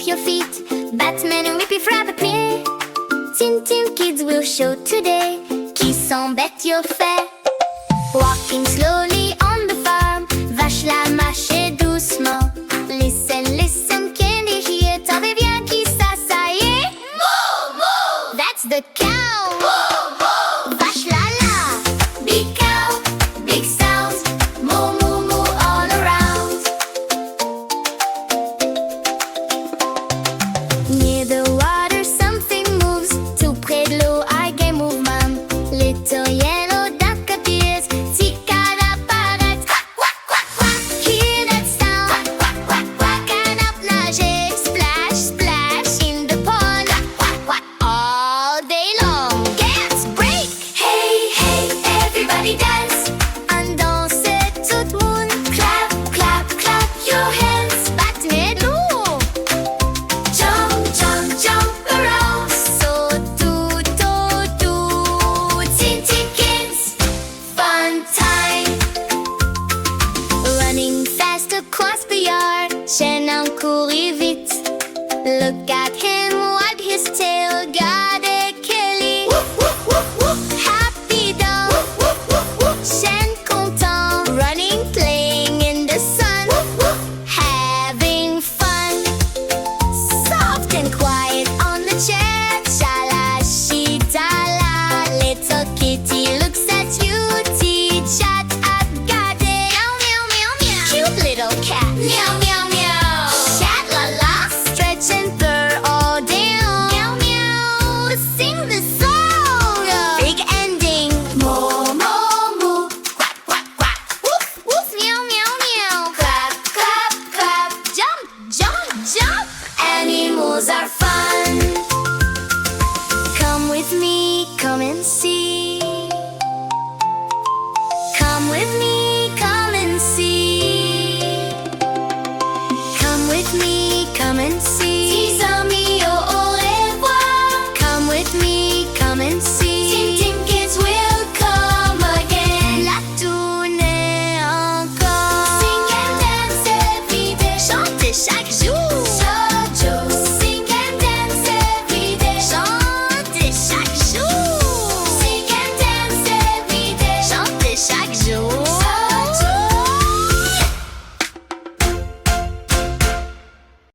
your feet. Batman and Whippy Frappapin. Tim Tim Kids will show today. Qui s'embête you'll faire. Walking slowly on the farm. Vache la marcher doucement. Listen, listen, can you hear? T'en reviens qui ça y est? Moo Moo! That's the cow! Moo!